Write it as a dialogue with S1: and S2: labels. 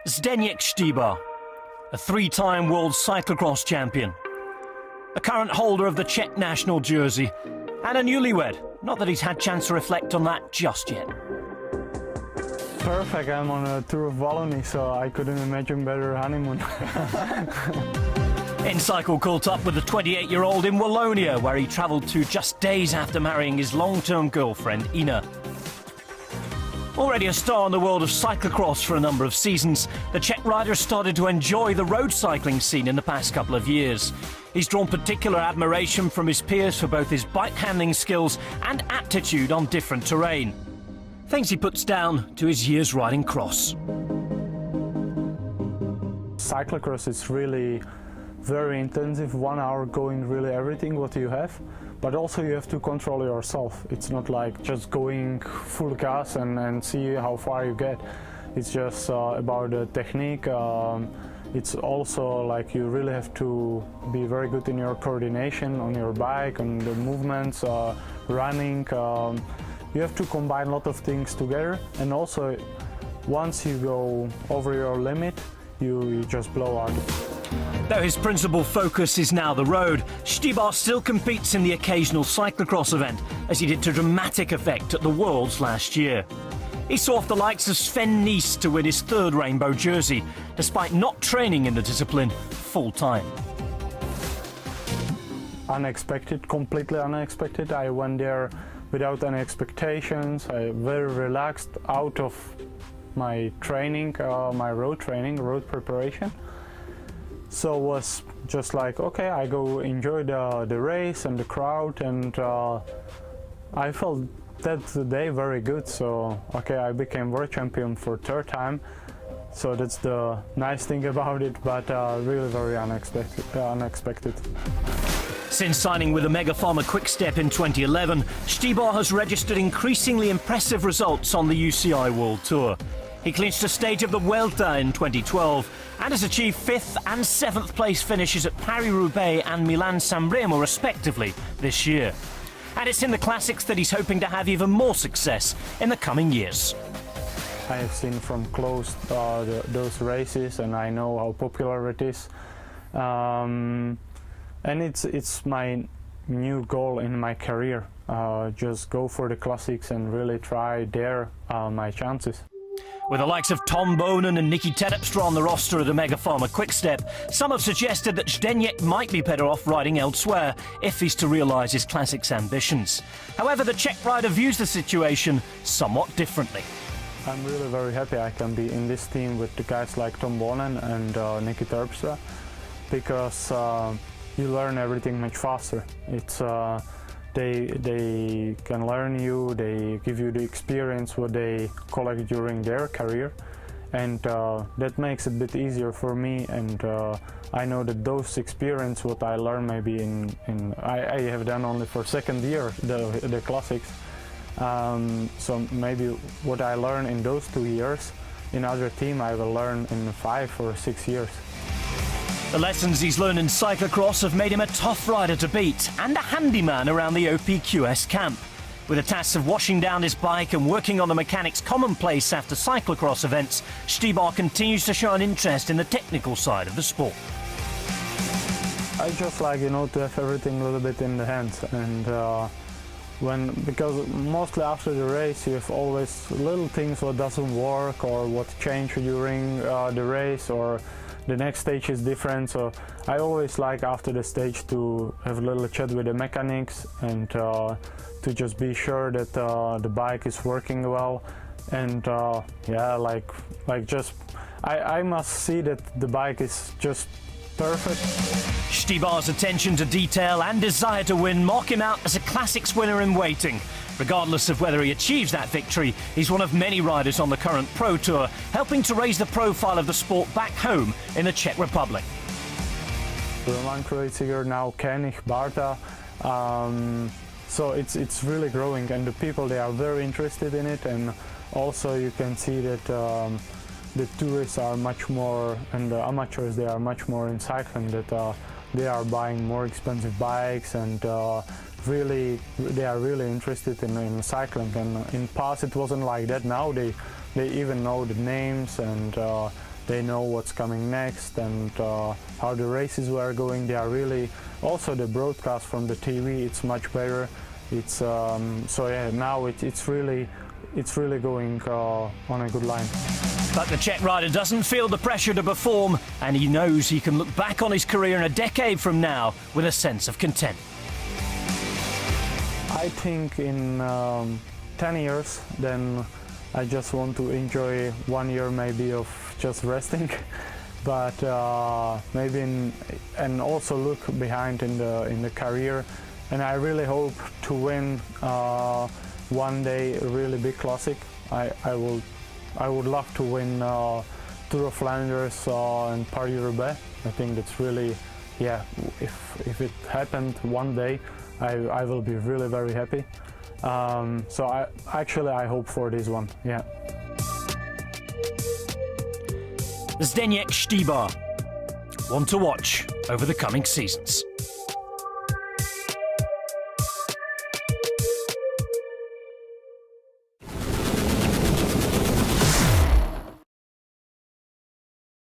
S1: Zdenek Stybar, a three-time world cyclocross champion, a current holder of the Czech national jersey, and a newlywed. Not that he's had chance to reflect on that just yet.
S2: Perfect, I'm on a tour of Wallonie, so I couldn't imagine better honeymoon.
S1: inCycle caught up with the 28-year-old in Wallonia, where he travelled to just days after marrying his long-term girlfriend, Ina. Already a star in the world of cyclocross for a number of seasons, the Czech rider started to enjoy the road cycling scene in the past couple of years. He's drawn particular admiration from his peers for both his bike handling skills and aptitude on different terrain. Things he puts down to his years riding cross.
S2: Cyclocross is really very intensive, 1 hour going really everything what you have, but also you have to control yourself. It's not like just going full gas and see how far you get. It's just about the technique. It's also like you really have to be very good in your coordination on your bike, on the movements, running. You have to combine a lot of things together, and also once you go over your limit, you just blow out.
S1: Though his principal focus is now the road, Stybar still competes in the occasional cyclocross event, as he did to dramatic effect at the Worlds last year. He saw off the likes of Sven Nys to win his third rainbow jersey, despite not training in the discipline full-time.
S2: Unexpected, completely unexpected. I went there without any expectations. I very relaxed out of my training, my road training, road preparation. So it was just like, okay, I go enjoy the race and the crowd, and I felt that day very good. So okay, I became world champion for third time. So that's the nice thing about it, but really very unexpected.
S1: Since signing with Omega Pharma Quick-Step in 2011, Stybar has registered increasingly impressive results on the UCI World Tour. He clinched a stage of the Vuelta in 2012 and has achieved 5th and 7th place finishes at Paris-Roubaix and Milan-San Remo respectively this year. And it's in the classics that he's hoping to have even more success in the coming years.
S2: I have seen from close those races, and I know how popular it is. And it's my new goal in my career. Just go for the classics and really try there my chances.
S1: With the likes of Tom Bonen and Nicky Terpstra on the roster at Omega Pharma Quick-Step, some have suggested that Zdenek might be better off riding elsewhere if he's to realise his classics ambitions. However, the Czech rider views the situation somewhat differently.
S2: I'm really very happy I can be in this team with the guys like Tom Bonen and Nicky Terpstra, because you learn everything much faster. It's they can learn you, they give you the experience what they collect during their career, and that makes it a bit easier for me. And I know that those experience what I learn maybe I have done only for second year the classics, so maybe what I learn in those 2 years in other team I will learn in 5 or 6 years.
S1: The lessons he's learned in cyclocross have made him a tough rider to beat and a handyman around the OPQS camp. With the tasks of washing down his bike and working on the mechanics commonplace after cyclocross events, Stybar continues to show an interest in the technical side of the sport.
S2: I just like, to have everything a little bit in the hands, and because mostly after the race you have always little things what doesn't work or what change during the race, or the next stage is different. So I always like after the stage to have a little chat with the mechanics and to just be sure that the bike is working well, and yeah, I must see that the bike is just perfect.
S1: Stybar's attention to detail and desire to win mark him out as a classics winner in waiting. Regardless of whether he achieves that victory, he's one of many riders on the current Pro Tour, helping to raise the profile of the sport back home in the Czech Republic.
S2: Roman Kreuziger, now Kenich, Barta. So it's really growing, and the people, they are very interested in it, and also you can see that the tourists are much more, and the amateurs, they are much more in cycling, that they are buying more expensive bikes, and really they are really interested in cycling. And in past it wasn't like that. Now they even know the names, and they know what's coming next and how the races were going. They are really, also the broadcast from the TV, it's much better. It's so yeah, now it's really going on a good line.
S1: But the Czech rider doesn't feel the pressure to perform, and he knows he can look back on his career in a decade from now with a sense of content.
S2: I think in 10 years, then I just want to enjoy 1 year maybe of just resting, but maybe and also look behind in the career. And I really hope to win one day a really big classic. I would love to win Tour of Flanders and Paris-Roubaix. I think that's really, yeah, if it happened one day, I will be really very happy. So I hope for this one, yeah.
S1: Zdenek Stybar, one to watch over the coming seasons.